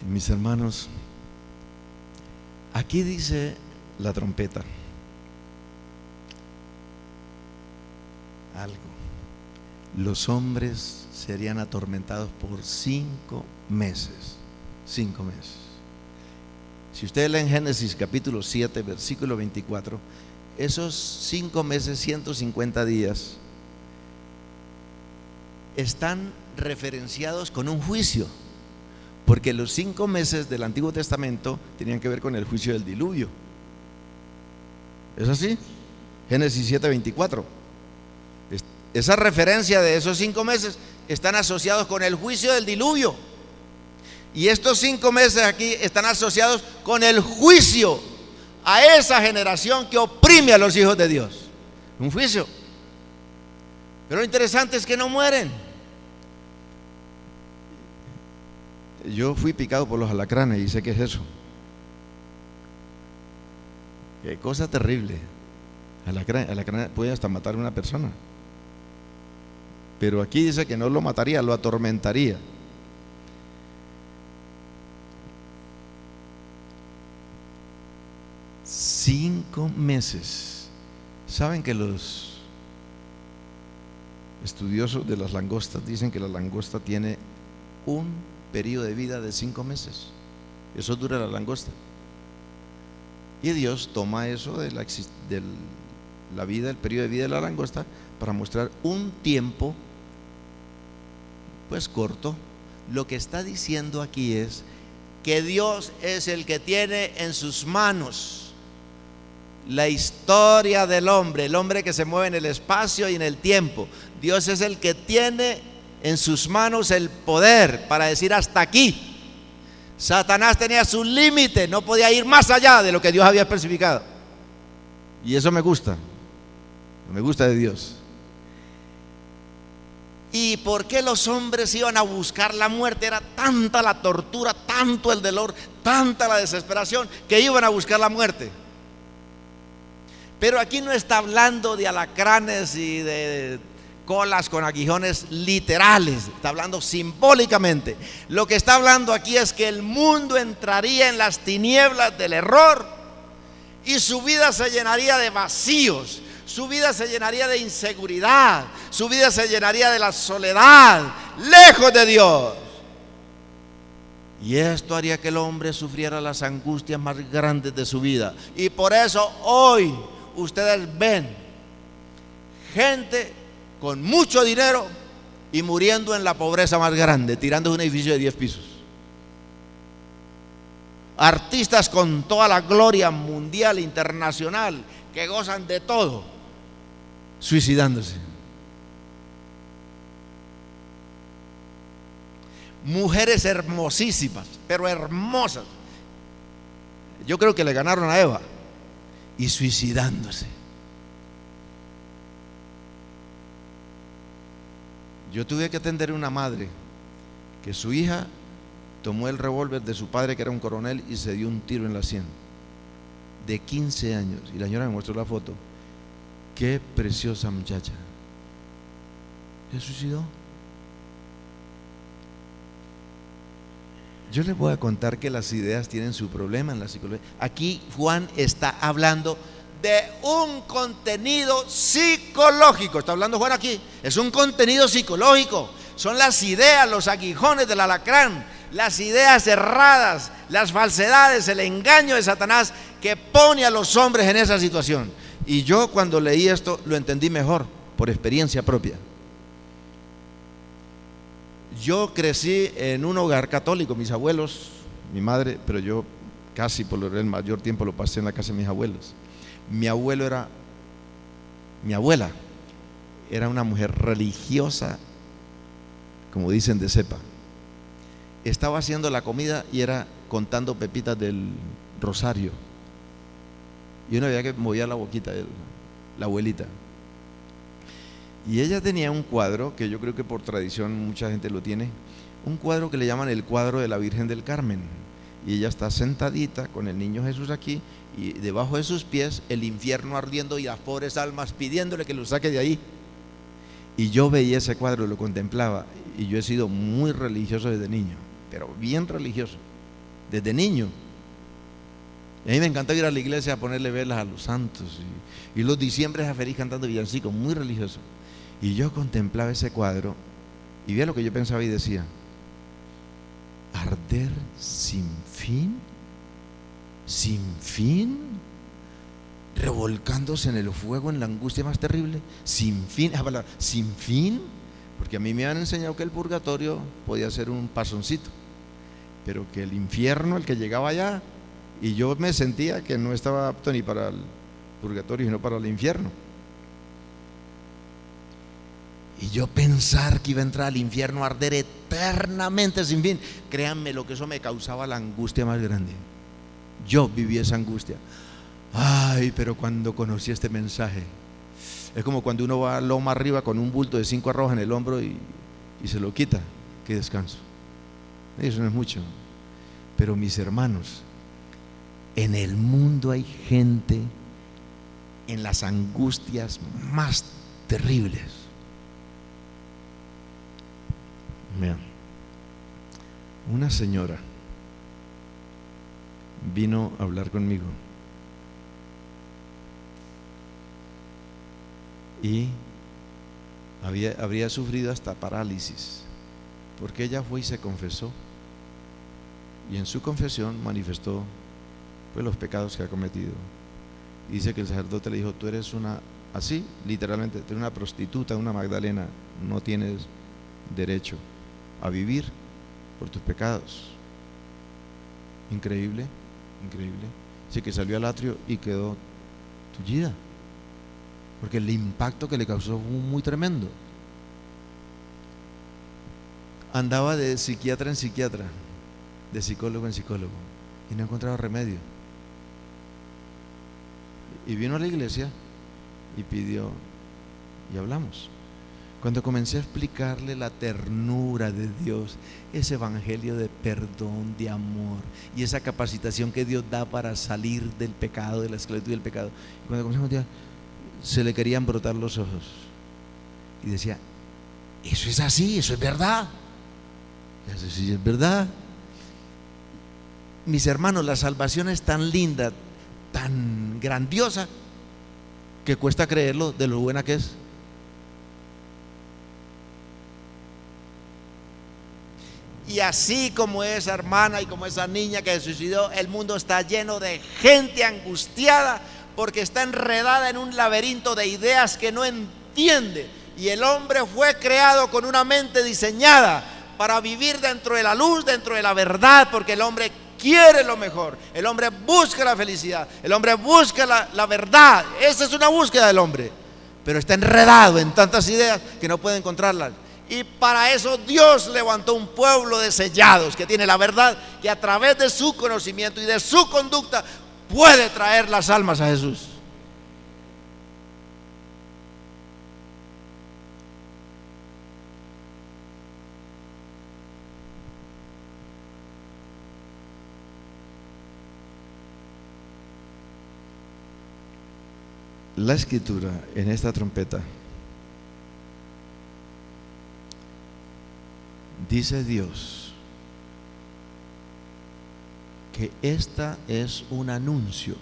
Mis hermanos, aquí dice la trompeta algo: los hombres serían atormentados por 5 meses. 5 meses. Si ustedes leen Génesis capítulo 7, versículo 24, esos 5 meses, 150 días, están referenciados con un juicio. Porque los 5 meses del Antiguo Testamento tenían que ver con el juicio del diluvio. ¿Es así? Génesis 7:24. Esa referencia de esos 5 meses están asociados con el juicio del diluvio. Y estos 5 meses aquí están asociados con el juicio a esa generación que oprime a los hijos de Dios. Un juicio. Pero lo interesante es que no mueren. Yo fui picado por los alacranes y sé qué es eso. Qué cosa terrible. Alacranes puede hasta matar a una persona. Pero aquí dice que no lo mataría, lo atormentaría. Cinco meses. ¿Saben que los estudiosos de las langostas dicen que la langosta tiene un periodo de vida de 5 meses? Eso dura la langosta. Y Dios toma eso de la vida, el periodo de vida de la langosta, para mostrar un tiempo pues corto. Lo que está diciendo aquí es que Dios es el que tiene en sus manos la historia del hombre, el hombre que se mueve en el espacio y en el tiempo. Dios es el que tiene en sus manos el poder para decir hasta aquí. Satanás tenía su límite, no podía ir más allá de lo que Dios había especificado. Y eso me gusta de Dios. ¿Y por qué los hombres iban a buscar la muerte? Era tanta la tortura, tanto el dolor, tanta la desesperación, que iban a buscar la muerte. Pero aquí no está hablando de alacranes y de colas con aguijones literales, está hablando simbólicamente. Lo que está hablando aquí es que el mundo entraría en las tinieblas del error y su vida se llenaría de vacíos, su vida se llenaría de inseguridad, su vida se llenaría de la soledad, lejos de Dios. Y esto haría que el hombre sufriera las angustias más grandes de su vida. Y por eso hoy ustedes ven gente con mucho dinero y muriendo en la pobreza más grande, tirando de un edificio de 10 pisos. Artistas con toda la gloria mundial, internacional, que gozan de todo, suicidándose. Mujeres hermosísimas, pero hermosas, yo creo que le ganaron a Eva, y suicidándose. Yo tuve que atender a una madre que su hija tomó el revólver de su padre, que era un coronel, y se dio un tiro en la sien, de 15 años, y la señora me mostró la foto. Qué preciosa muchacha. ¿Se suicidó? Yo les voy a contar que las ideas tienen su problema en la psicología. Aquí Juan está hablando de un contenido psicológico. Está hablando Juan aquí. Es un contenido psicológico. Son las ideas, los aguijones del alacrán, las ideas erradas, las falsedades, el engaño de Satanás que pone a los hombres en esa situación. Y yo cuando leí esto lo entendí mejor, por experiencia propia. Yo crecí en un hogar católico, mis abuelos, mi madre, pero yo casi por el mayor tiempo lo pasé en la casa de mis abuelos. Mi abuela era una mujer religiosa, como dicen, de cepa. Estaba haciendo la comida y era contando pepitas del rosario. Y uno veía que movía la boquita, la abuelita. Y ella tenía un cuadro, que yo creo que por tradición mucha gente lo tiene, un cuadro que le llaman el cuadro de la Virgen del Carmen. Y ella está sentadita con el niño Jesús aquí, y debajo de sus pies el infierno ardiendo y las pobres almas pidiéndole que lo saque de ahí. Y yo veía ese cuadro, lo contemplaba, y yo he sido muy religioso desde niño, pero bien religioso, desde niño. Y a mí me encanta ir a la iglesia a ponerle velas a los santos, y los diciembres a feliz cantando villancicos, muy religioso. Y yo contemplaba ese cuadro y veía lo que yo pensaba y decía: arder sin fin, revolcándose en el fuego, en la angustia más terrible, sin fin, sin fin, porque a mí me han enseñado que el purgatorio podía ser un pasoncito, pero que el infierno, el que llegaba allá, y yo me sentía que no estaba apto ni para el purgatorio sino para el infierno. Y yo pensar que iba a entrar al infierno a arder eternamente sin fin, créanme lo que eso me causaba la angustia más grande. Yo viví esa angustia. Ay, pero cuando conocí este mensaje, es como cuando uno va a loma arriba con un bulto de 5 arroz en el hombro y se lo quita. Qué descanso. Eso no es mucho. Pero mis hermanos, en el mundo hay gente en las angustias más terribles. Mira, una señora vino a hablar conmigo y habría sufrido hasta parálisis, porque ella fue y se confesó, y en su confesión manifestó pues los pecados que ha cometido. Y dice que el sacerdote le dijo: tú eres así literalmente, tú eres una prostituta, una Magdalena, no tienes derecho a vivir por tus pecados. Increíble, increíble. Dice que salió al atrio y quedó tullida, porque el impacto que le causó fue muy tremendo. Andaba de psiquiatra en psiquiatra, de psicólogo en psicólogo, y no encontraba remedio. Y vino a la iglesia y pidió, y hablamos. Cuando comencé a explicarle la ternura de Dios, ese evangelio de perdón, de amor y esa capacitación que Dios da para salir del pecado, de la esclavitud del pecado, y cuando comenzamos a se le querían brotar los ojos y decía, eso es así, eso es verdad. Y eso sí es verdad. Mis hermanos, la salvación es tan linda, tan grandiosa, que cuesta creerlo de lo buena que es. Y así como esa hermana y como esa niña que se suicidó, el mundo está lleno de gente angustiada porque está enredada en un laberinto de ideas que no entiende. Y el hombre fue creado con una mente diseñada para vivir dentro de la luz, dentro de la verdad, porque el hombre quiere lo mejor, el hombre busca la felicidad, el hombre busca la verdad. Esa es una búsqueda del hombre, pero está enredado en tantas ideas que no puede encontrarlas. Y para eso Dios levantó un pueblo de sellados que tiene la verdad, que a través de su conocimiento y de su conducta puede traer las almas a Jesús. La escritura en esta trompeta dice Dios que este es un anuncio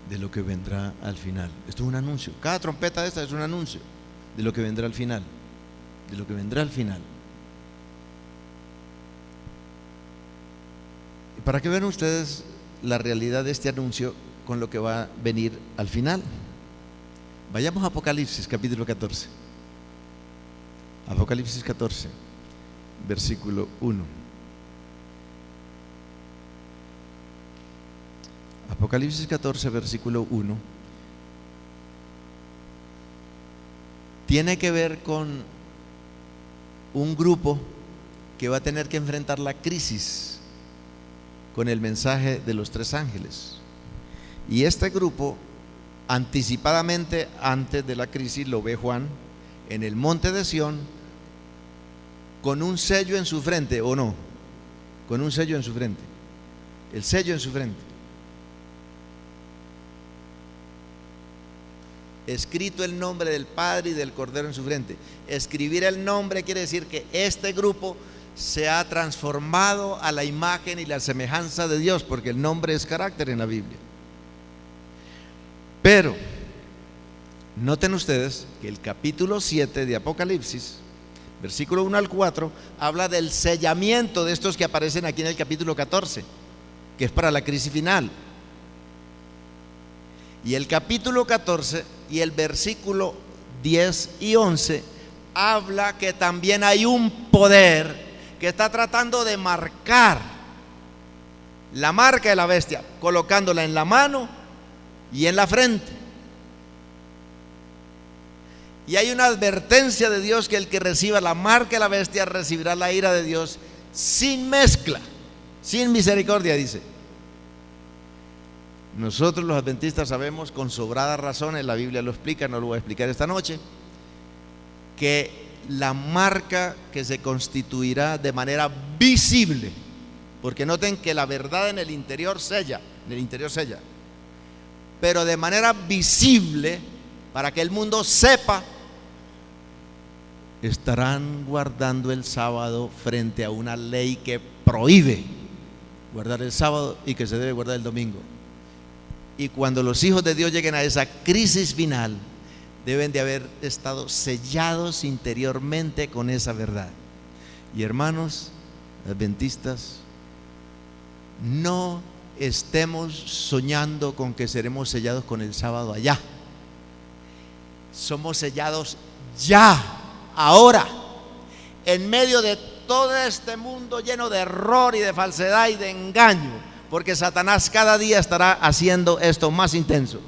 de lo que vendrá al final. Esto es un anuncio. Cada trompeta de esta es un anuncio de lo que vendrá al final. De lo que vendrá al final. Y para que vean ustedes la realidad de este anuncio con lo que va a venir al final, vayamos a Apocalipsis capítulo 14. Apocalipsis 14, versículo 1. Apocalipsis 14, versículo 1 tiene que ver con un grupo que va a tener que enfrentar la crisis con el mensaje de los tres ángeles. Y este grupo, anticipadamente antes de la crisis, lo ve Juan en el monte de Sión con un sello en su frente, ¿o no? Con un sello en su frente. El sello en su frente. Escrito el nombre del Padre y del Cordero en su frente. Escribir el nombre quiere decir que este grupo se ha transformado a la imagen y la semejanza de Dios, porque el nombre es carácter en la Biblia. Pero noten ustedes que el capítulo 7 de Apocalipsis, versículo 1 al 4, habla del sellamiento de estos que aparecen aquí en el capítulo 14, que es para la crisis final. Y el capítulo 14 y el versículo 10 y 11 habla que también hay un poder que está tratando de marcar la marca de la bestia, colocándola en la mano y en la frente. Y hay una advertencia de Dios que el que reciba la marca de la bestia recibirá la ira de Dios sin mezcla, sin misericordia, dice. Nosotros los adventistas sabemos con sobradas razones, la Biblia lo explica, no lo voy a explicar esta noche, que la marca que se constituirá de manera visible, porque noten que la verdad en el interior sella, pero de manera visible, para que el mundo sepa, estarán guardando el sábado frente a una ley que prohíbe guardar el sábado y que se debe guardar el domingo. Y cuando los hijos de Dios lleguen a esa crisis final, deben de haber estado sellados interiormente con esa verdad. Y hermanos adventistas, no estemos soñando con que seremos sellados con el sábado allá. Somos sellados ya, ahora, en medio de todo este mundo lleno de error y de falsedad y de engaño, porque Satanás cada día estará haciendo esto más intenso.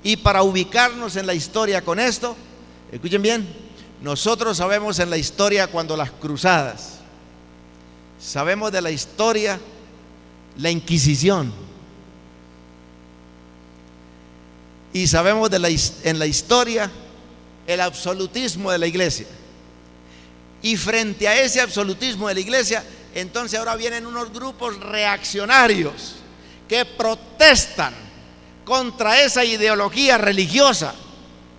Y para ubicarnos en la historia con esto, escuchen bien, nosotros sabemos en la historia cuando las cruzadas, sabemos de la historia, la Inquisición, y sabemos en la historia el absolutismo de la iglesia. Y frente a ese absolutismo de la iglesia, entonces ahora vienen unos grupos reaccionarios que protestan contra esa ideología religiosa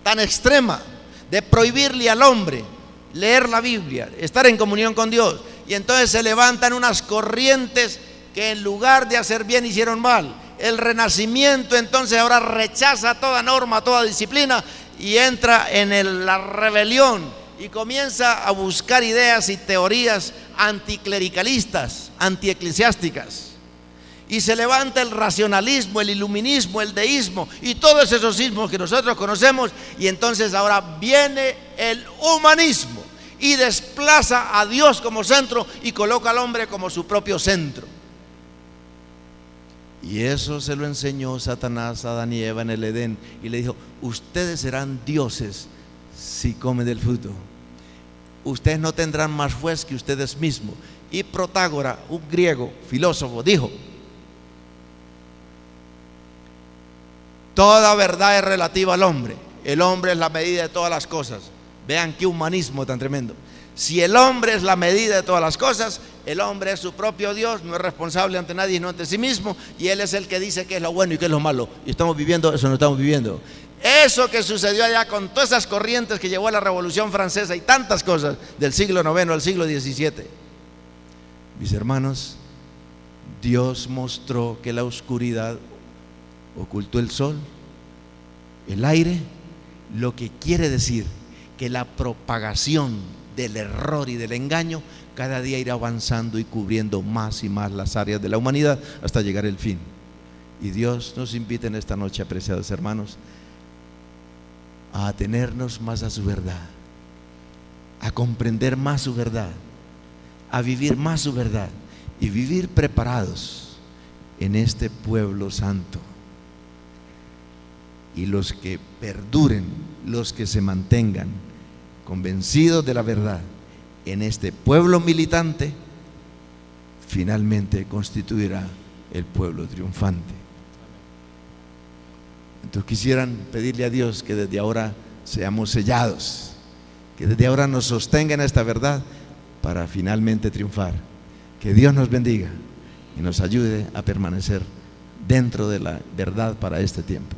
tan extrema de prohibirle al hombre leer la Biblia, estar en comunión con Dios. Y entonces se levantan unas corrientes que en lugar de hacer bien hicieron mal. El Renacimiento entonces ahora rechaza toda norma, toda disciplina y entra en la rebelión y comienza a buscar ideas y teorías anticlericalistas, antieclesiásticas. Y se levanta el racionalismo, el iluminismo, el deísmo y todos esos ismos que nosotros conocemos. Y entonces ahora viene el humanismo y desplaza a Dios como centro y coloca al hombre como su propio centro. Y eso se lo enseñó Satanás a Adán y Eva en el Edén y le dijo: ustedes serán dioses si comen del fruto. Ustedes no tendrán más juez que ustedes mismos. Y Protágora, un griego filósofo, dijo: toda verdad es relativa al hombre. El hombre es la medida de todas las cosas. Vean qué humanismo tan tremendo. Si el hombre es la medida de todas las cosas, el hombre es su propio Dios, no es responsable ante nadie, no ante sí mismo, y él es el que dice qué es lo bueno y qué es lo malo. Y estamos viviendo eso, no estamos viviendo. Eso que sucedió allá con todas esas corrientes que llevó a la Revolución Francesa y tantas cosas del siglo IX al siglo XVII. Mis hermanos, Dios mostró que la oscuridad ocultó el sol, el aire, lo que quiere decir que la propagación del error y del engaño cada día irá avanzando y cubriendo más y más las áreas de la humanidad hasta llegar el fin. Y Dios nos invita en esta noche, apreciados hermanos, a atenernos más a su verdad, a comprender más su verdad, a vivir más su verdad y vivir preparados en este pueblo santo. Y los que perduren, los que se mantengan convencidos de la verdad en este pueblo militante, finalmente constituirá el pueblo triunfante. Entonces quisieran pedirle a Dios que desde ahora seamos sellados, que desde ahora nos sostenga en esta verdad para finalmente triunfar. Que Dios nos bendiga y nos ayude a permanecer dentro de la verdad para este tiempo.